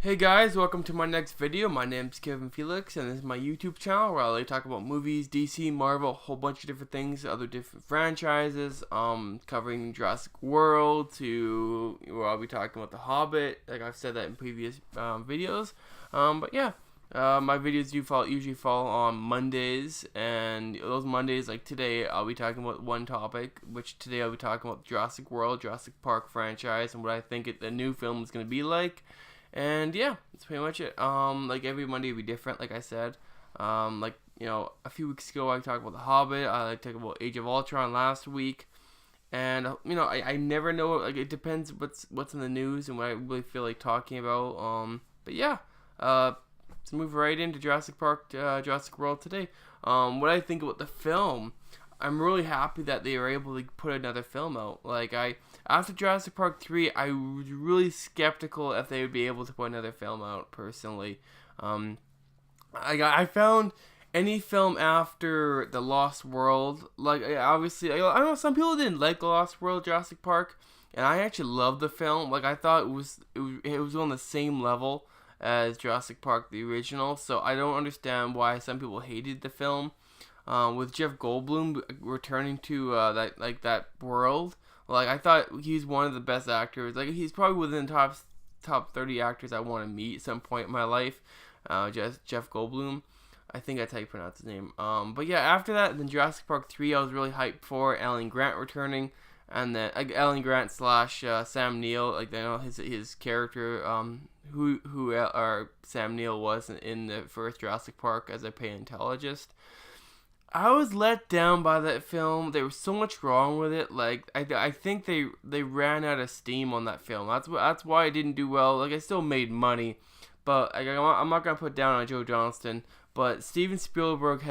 Hey guys, welcome to my next video. My name's Kevin Felix and this is my YouTube channel where I like to talk about movies, DC, Marvel, a whole bunch of different things, other different franchises, covering Jurassic World to where I'll be talking about The Hobbit, like I've said that in previous videos. My videos usually fall on Mondays, and those Mondays, like today, I'll be talking about one topic, which today I'll be talking about Jurassic World, Jurassic Park franchise, and what I think the new film is going to be like. And yeah, that's pretty much it. Like every Monday will be different, like I said. A few weeks ago I talked about The Hobbit. I talked about Age of Ultron last week. And I never know. Like it depends what's in the news and what I really feel like talking about. Let's move right into Jurassic World today. What I think about the film. I'm really happy that they were able to put another film out. After Jurassic Park 3, I was really skeptical if they would be able to put another film out, personally. I found any film after The Lost World, obviously, I know some people didn't like The Lost World, Jurassic Park, and I actually loved the film. Like, I thought it was on the same level as Jurassic Park, the original, so I don't understand why some people hated the film. With Jeff Goldblum returning to that world, like I thought he's one of the best actors. Like he's probably within top 30 actors I want to meet at some point in my life. Just Jeff Goldblum, I think that's how you pronounce his name. But yeah, after that, then Jurassic Park 3, I was really hyped for Alan Grant returning, and then Alan Grant / Sam Neill, like I know his character, who Sam Neill was in the first Jurassic Park as a paleontologist. I was let down by that film. There was so much wrong with it. Like I think they ran out of steam on that film. That's why it didn't do well. Like I still made money, but I'm not gonna put down on Joe Johnston. But Steven Spielberg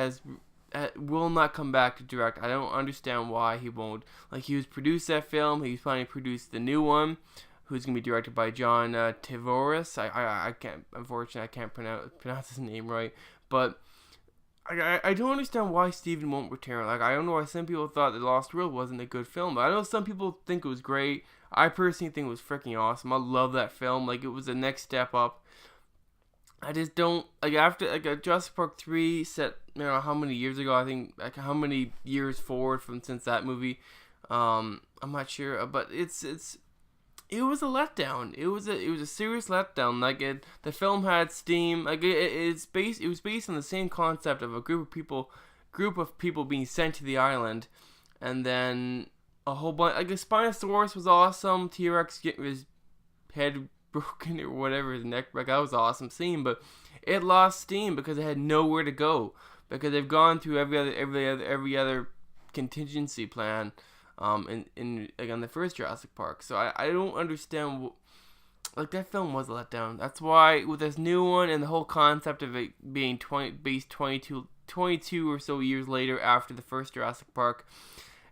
will not come back to direct. I don't understand why he won't. Like he was produced that film. He's planning to produce the new one, who's gonna be directed by John Tavoris. I can't, unfortunately, I can't pronounce his name right, but. I don't understand why Steven won't return. Like, I don't know why some people thought The Lost World wasn't a good film. But I know some people think it was great. I personally think it was freaking awesome. I love that film. Like, it was the next step up. I just don't, after, Jurassic Park 3 set, how many years ago, I think, how many years forward since that movie. I'm not sure, but it was a letdown. It was a serious letdown. The film had steam. It was based on the same concept of a group of people being sent to the island, and then a whole bunch. Like a Spinosaurus was awesome. T-Rex getting his head broken or whatever, his neck. That was an awesome scene, but it lost steam because it had nowhere to go, because they've gone through every other contingency plan. In the first Jurassic Park, so I don't understand. That film was a letdown. That's why with this new one and the whole concept of it being 22 or so years later after the first Jurassic Park,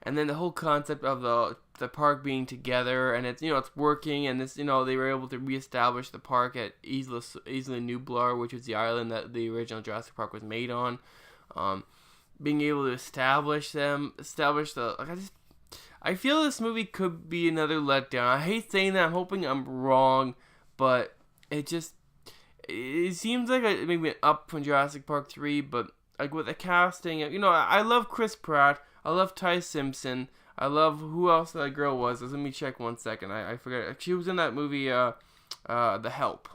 and then the whole concept of the park being together and it's working, and this they were able to reestablish the park at Isla Nublar, which is the island that the original Jurassic Park was made on. Being able to establish I feel this movie could be another letdown. I hate saying that. I'm hoping I'm wrong, but it seems like maybe an up from Jurassic Park 3, but like with the casting, I love Chris Pratt. I love Ty Simpson. I love who else that girl was. Let me check 1 second. I forget. She was in that movie, The Help.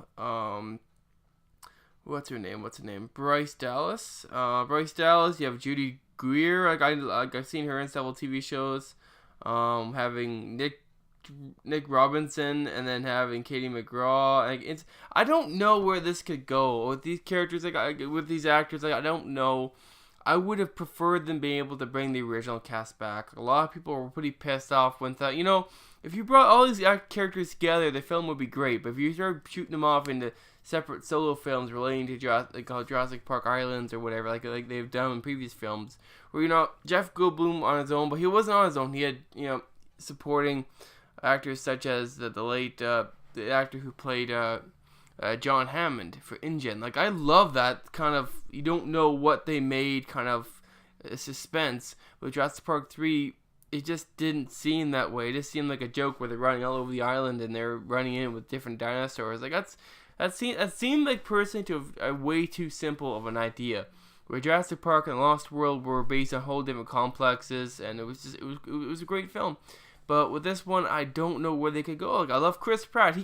What's her name? Bryce Dallas. Bryce Dallas. You have Judy Greer. I've seen her in several TV shows. Having Nick Robinson, and then having Katie McGraw. I don't know where this could go with these characters. With these actors, I don't know. I would have preferred them being able to bring the original cast back. A lot of people were pretty pissed off when thought, if you brought all these characters together, the film would be great. But if you start shooting them off into separate solo films relating to Jurassic Park Islands or whatever, like they've done in previous films, where Jeff Goldblum on his own, but he wasn't on his own. He had supporting actors such as the late the actor who played John Hammond for InGen. Like I love that kind of you don't know what they made kind of suspense. With Jurassic Park 3, it just didn't seem that way. It just seemed like a joke where they're running all over the island and they're running in with different dinosaurs. that seemed like personally to a way too simple of an idea. Where Jurassic Park and Lost World were based on whole different complexes, and it was a great film. But with this one, I don't know where they could go. Like, I love Chris Pratt.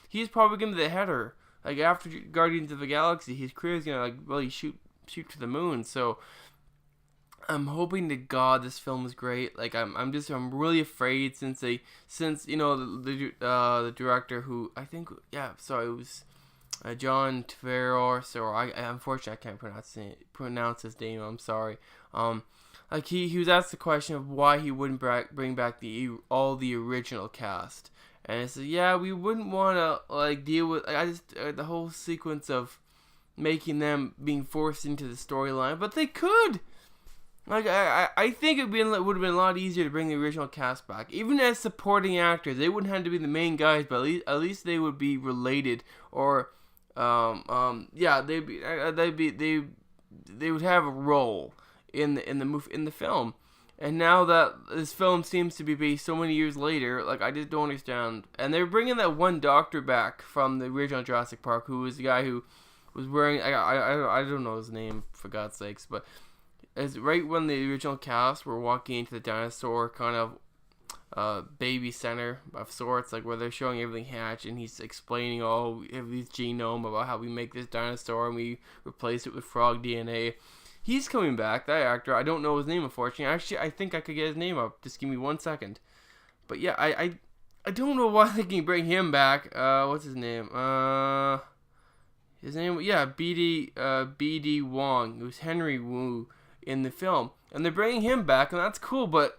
He's probably gonna be the header. Like, after Guardians of the Galaxy, his career is gonna like really shoot to the moon. So I'm hoping to God this film is great. Like, I'm really afraid since the director who it was John Tavares, or unfortunately I can't pronounce his name. I'm sorry. Like, he was asked the question of why he wouldn't bring back all the original cast, and he said, yeah, we wouldn't want to like deal with the whole sequence of making them being forced into the storyline, but they could. Like, I think it would have been a lot easier to bring the original cast back, even as supporting actors. They wouldn't have to be the main guys, but at least they would be related, or they would have a role in the film. And now that this film seems to be based so many years later, like, I just don't understand. And they're bringing that one doctor back from the original Jurassic Park, who was the guy who was wearing I don't know his name, for God's sakes, but as right when the original cast were walking into the dinosaur kind of baby center of sorts, like where they're showing everything hatch, and he's explaining all of his genome about how we make this dinosaur and we replace it with frog DNA. He's coming back, that actor. I don't know his name, unfortunately. Actually, I think I could get his name up. Just give me 1 second. But yeah, I don't know why they can bring him back. What's his name? His name, B.D. Wong. It was Henry Wu in the film, and they're bringing him back, and that's cool. But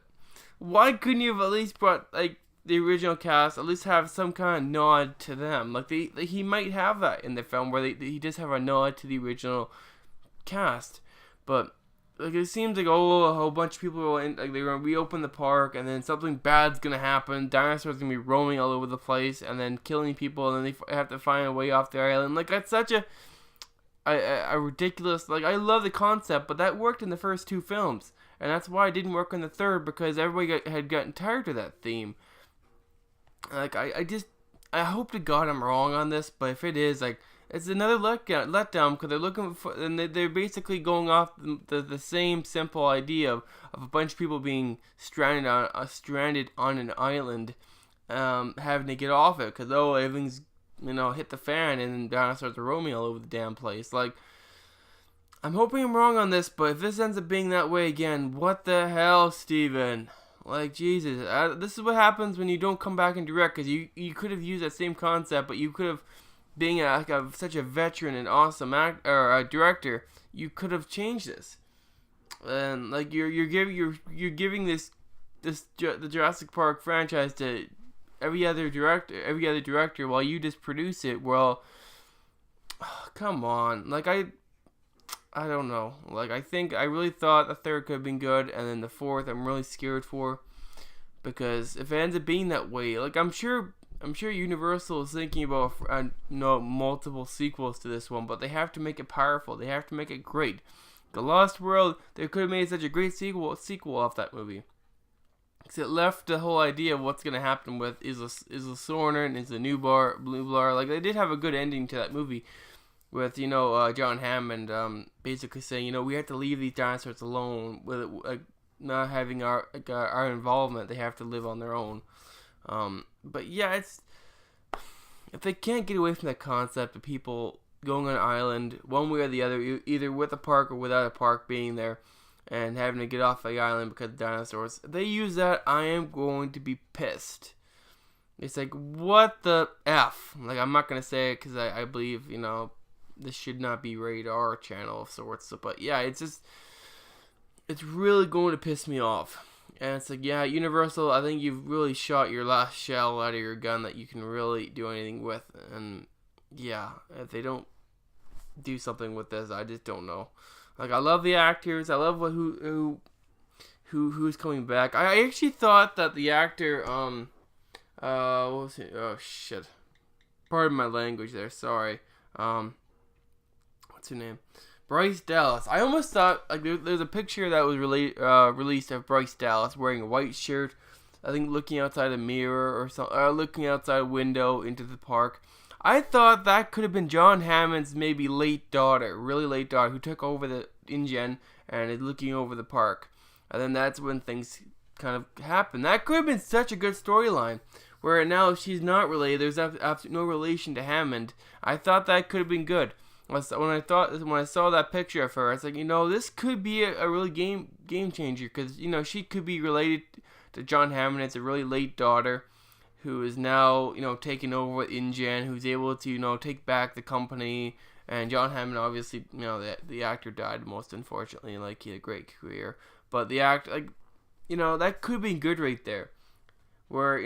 why couldn't you have at least brought like the original cast? At least have some kind of nod to them. Like, he might have that in the film where he just have a nod to the original cast. But like, it seems like a whole bunch of people are they're gonna reopen the park, and then something bad's gonna happen. Dinosaurs gonna be roaming all over the place, and then killing people, and then they have to find a way off the island. Like, that's such a ridiculous. Like, I love the concept, but that worked in the first two films, and that's why it didn't work in the third, because everybody had gotten tired of that theme. Like, I hope to God I'm wrong on this, but if it is, like, it's another letdown, because they're looking for, and they're basically going off the same simple idea of a bunch of people being stranded on an island, having to get off it because everything's hit the fan, and then dinosaurs are roaming all over the damn place. Like, I'm hoping I'm wrong on this, but if this ends up being that way again, what the hell, Steven? Like, Jesus, this is what happens when you don't come back and direct, because you could have used that same concept, but you could have, being such a veteran and awesome director, you could have changed this. And like, you're giving the Jurassic Park franchise to every other director while you just produce it. Well, come on. Like, I don't know. Like, I really thought the third could have been good, and then the fourth I'm really scared for, because if it ends up being that way, like, I'm sure Universal is thinking about multiple sequels to this one, but they have to make it powerful. They have to make it great. The Lost World, they could have made such a great sequel off that movie. Because it left the whole idea of what's going to happen with Isla Sorna and Isla Nublar. Like, they did have a good ending to that movie with, John Hammond basically saying, we have to leave these dinosaurs alone with not having our involvement. They have to live on their own. But yeah, if they can't get away from that concept of people going on an island one way or the other, either with a park or without a park being there, and having to get off the island because of dinosaurs, if they use that, I am going to be pissed. It's like, what the F? Like, I'm not going to say it because I believe, this should not be rated R channel of sorts. But yeah, it's really going to piss me off. And it's like, yeah, Universal, I think you've really shot your last shell out of your gun that you can really do anything with. And yeah, if they don't do something with this, I just don't know. Like, I love the actors. I love who's coming back. I actually thought that the actor, what was it? Oh shit! Pardon my language there. Sorry. What's her name? Bryce Dallas. I almost thought, like, there's a picture that was released of Bryce Dallas wearing a white shirt, I think looking outside a mirror or something, looking outside a window into the park. I thought that could have been John Hammond's maybe late daughter, really late daughter, who took over the InGen and is looking over the park. And then that's when things kind of happen. That could have been such a good storyline. Where now she's not related, there's absolutely no relation to Hammond. I thought that could have been good. When I saw that picture of her, I was like, this could be a really game changer, because she could be related to John Hammond. It's a really late daughter who is now taking over with InGen, who's able to take back the company. And John Hammond, obviously, the actor died most unfortunately. Like, he had a great career, but the act, that could have been good right there. Where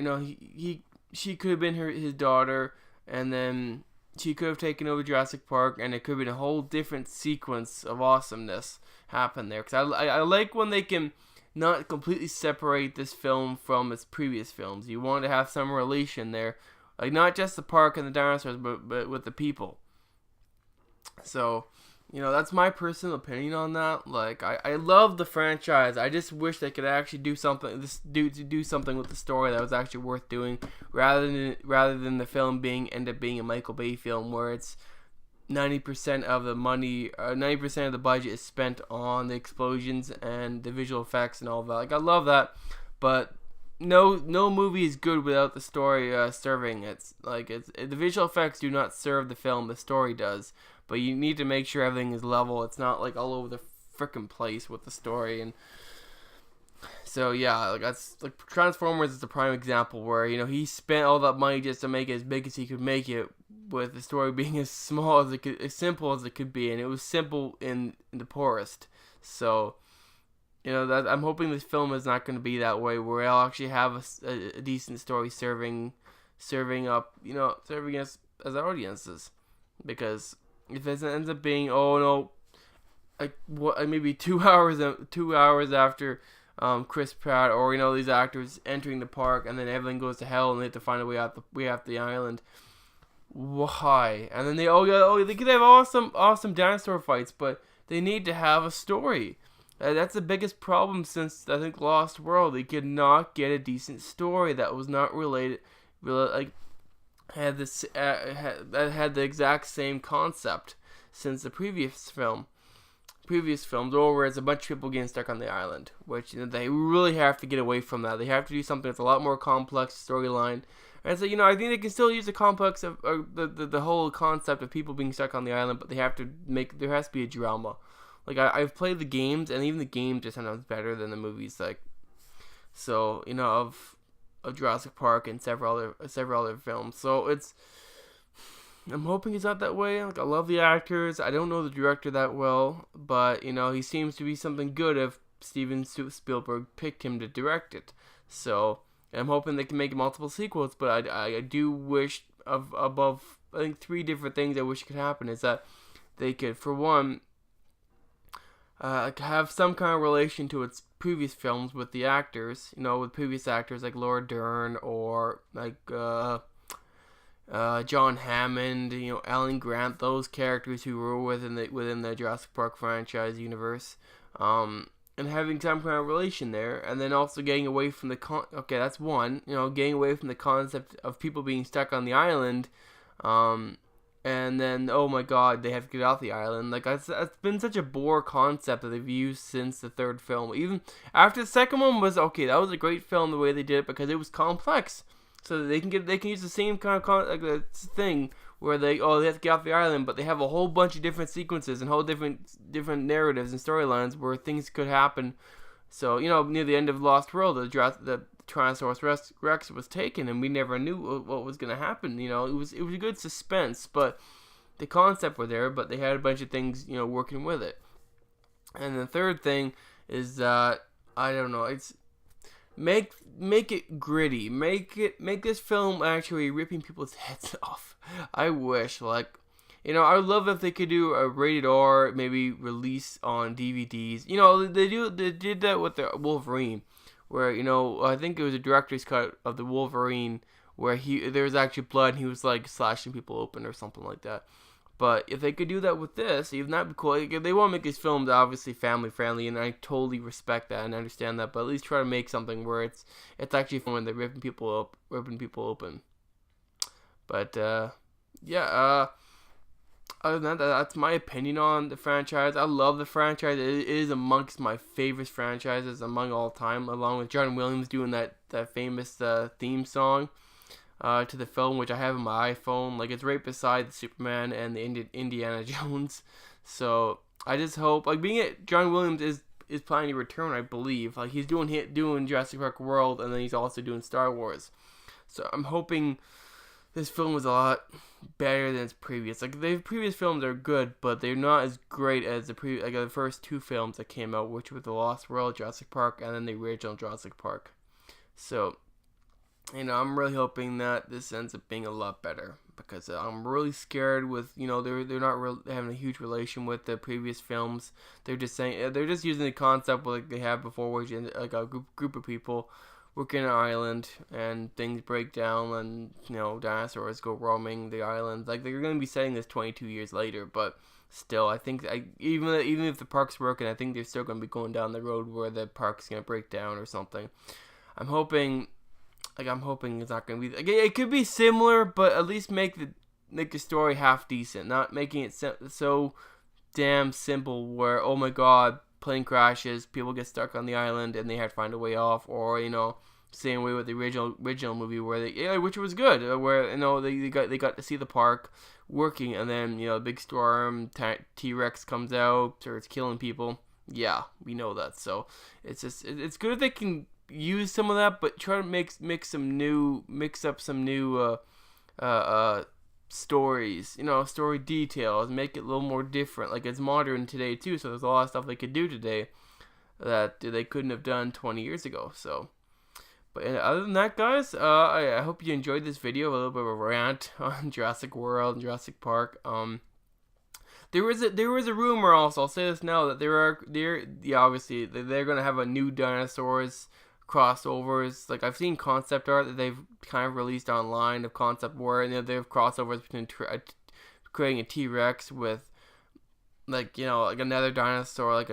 she could have been his daughter, and then she could have taken over Jurassic Park, and it could have been a whole different sequence of awesomeness happen there. Because I like when they can not completely separate this film from its previous films. You want to have some relation there, like not just the park and the dinosaurs, but with the people. So, that's my personal opinion on that. Like, I love the franchise. I just wish they could actually do something with the story that was actually worth doing, rather than the film end up being a Michael Bay film where it's 90% of the money, 90% of the budget is spent on the explosions and the visual effects and all that. Like, I love that, but no movie is good without the story serving. The visual effects do not serve the film. The story does. But you need to make sure everything is level. It's not like all over the frickin' place with the story. And so yeah, that's like Transformers is the prime example where he spent all that money just to make it as big as he could make it, with the story being as simple as it could be, and it was simple in the poorest. So that I'm hoping this film is not going to be that way, where I'll actually have a decent story serving up as audiences, because if it ends up being maybe 2 hours after Chris Pratt or these actors entering the park, and then everything goes to hell and they have to find a way out the island. Why? And then they could have awesome dinosaur fights, but they need to have a story. That's the biggest problem since I think Lost World. They could not get a decent story that was not related, had the exact same concept since the previous films, where it's a bunch of people getting stuck on the island, which they really have to get away from that. They have to do something that's a lot more complex storyline. And so I think they can still use the complex of the whole concept of people being stuck on the island, but there has to be a drama. Like, I've played the games, and even the games are sometimes better than the movies. Like, so of Jurassic Park and several other films. So I'm hoping it's not that way. Like, I love the actors. I don't know the director that well, but he seems to be something good if Steven Spielberg picked him to direct it. So I'm hoping they can make multiple sequels. But I do wish above I think 3 different things I wish could happen is that they could, for one, have some kind of relation to its previous films with the actors, with previous actors like Laura Dern or like John Hammond, Alan Grant, those characters who were within the Jurassic Park franchise universe, and having some kind of relation there, and then also getting away from that's one, getting away from the concept of people being stuck on the island, and then, oh my god, they have to get off the island. Like, it's been such a bore concept that they've used since the third film. Even after the second one was, okay, that was a great film the way they did it, because it was complex. So they can use the same kind of thing where they have to get off the island, but they have a whole bunch of different sequences and whole different narratives and storylines where things could happen. So, near the end of Lost World, the Tyrannosaurus Rex was taken, and we never knew what was going to happen. It was a good suspense, but the concept were there, but they had a bunch of things, working with it. And the third thing is that, I don't know, it's make it gritty. Make this film actually ripping people's heads off. I wish, I would love if they could do a rated R, maybe release on DVDs. They did that with the Wolverine, where, I think it was a director's cut of the Wolverine, where there was actually blood and he was like slashing people open or something like that. But if they could do that with this, even that'd be cool. Like, they want to make these films obviously family friendly, and I totally respect that and understand that. But at least try to make something where it's actually fun when they're ripping people open. But yeah. Other than that, that's my opinion on the franchise. I love the franchise. It is amongst my favorite franchises among all time, along with John Williams doing that famous theme song to the film, which I have on my iPhone. Like, it's right beside the Superman and the Indiana Jones. So I just hope, like, being it, John Williams is planning to return, I believe. Like, he's doing Jurassic World, and then he's also doing Star Wars. So I'm hoping this film was a lot better than its previous. Like, the previous films are good, but they're not as great as the first two films that came out, which were The Lost World, Jurassic Park, and then the original Jurassic Park. So, I'm really hoping that this ends up being a lot better, because I'm really scared with, they're not really having a huge relation with the previous films. They're just using the concept like they have before, where you like a group of people work in an island and things break down and dinosaurs go roaming the island. Like, they're going to be setting this 22 years later, but still, I think even if the park's working, I think they're still going to be going down the road where the park's going to break down or something. I'm hoping it's not going to be. Like, it could be similar, but at least make the story half decent, not making it so damn simple where, oh my god, plane crashes, people get stuck on the island and they had to find a way off, or same way with the original movie where which was good, where they got to see the park working, and then a big storm, T-Rex comes out, starts killing people. Yeah, we know that. So it's good if they can use some of that, but try to mix up some new stories, story details, make it a little more different. Like, it's modern today too, so there's a lot of stuff they could do today that they couldn't have done 20 years ago. So, but other than that, guys, I hope you enjoyed this video, a little bit of a rant on Jurassic World and Jurassic Park. There was a rumor also, I'll say this now, that obviously they're gonna have a new dinosaurs crossovers. Like, I've seen concept art that they've kind of released online of concept where they have crossovers between creating a T-Rex with like another dinosaur, like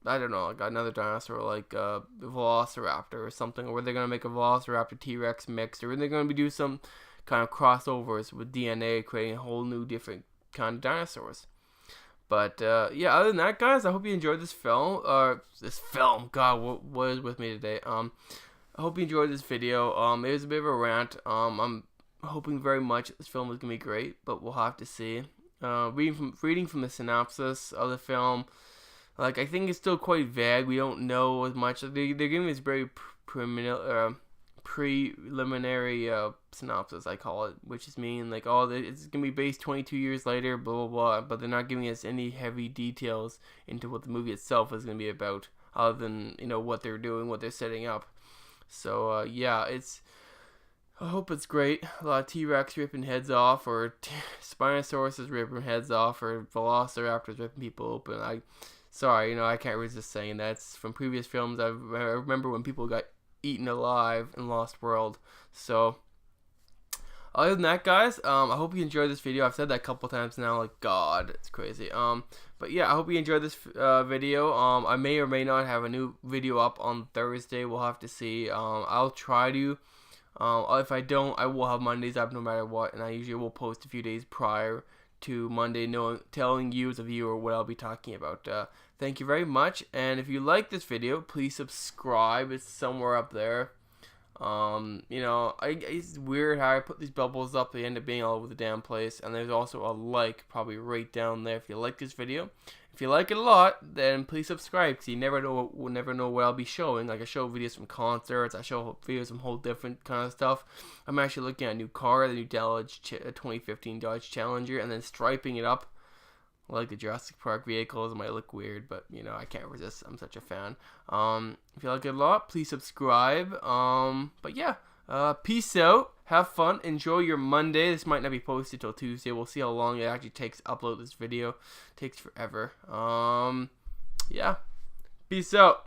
another dinosaur like a Velociraptor or something, or where they're gonna make a Velociraptor T-Rex mixed, or they're gonna do some kind of crossovers with DNA, creating a whole new different kind of dinosaurs. But yeah, other than that, guys, I hope you enjoyed this film. God, what is with me today? I hope you enjoyed this video. It was a bit of a rant. I'm hoping very much this film is gonna be great, but we'll have to see. Reading from the synopsis of the film, like, I think it's still quite vague. We don't know as much. They're giving this very preliminary synopsis, I call it, which is mean like, it's gonna be based 22 years later, blah blah blah, but they're not giving us any heavy details into what the movie itself is gonna be about, other than what they're doing, what they're setting up. So yeah, I hope it's great. A lot of T-Rex ripping heads off, or Spinosaurus is ripping heads off, or Velociraptors ripping people open. I can't resist saying that. It's from previous films. I remember when people got eaten alive in Lost World. So other than that, guys, I hope you enjoyed this video. I've said that a couple times now, like, God, it's crazy. But yeah, I hope you enjoyed this video. I may or may not have a new video up on Thursday. We'll have to see. I'll try to. If I don't, I will have Mondays up no matter what, and I usually will post a few days prior to Monday, telling you as a viewer what I'll be talking about. Thank you very much, and if you like this video, please subscribe. It's somewhere up there. It's weird how I put these bubbles up. They end up being all over the damn place. And there's also a like probably right down there if you like this video. If you like it a lot, then please subscribe, because you never know what I'll be showing. Like, I show videos from concerts, I show videos from whole different kind of stuff. I'm actually looking at a new car, the new 2015 Dodge Challenger, and then striping it up like the Jurassic Park vehicles. It might look weird, but I can't resist. I'm such a fan. If you like it a lot, please subscribe. But yeah, peace out. Have fun. Enjoy your Monday. This might not be posted till Tuesday. We'll see how long it actually takes to upload this video. It takes forever. Yeah. Peace out.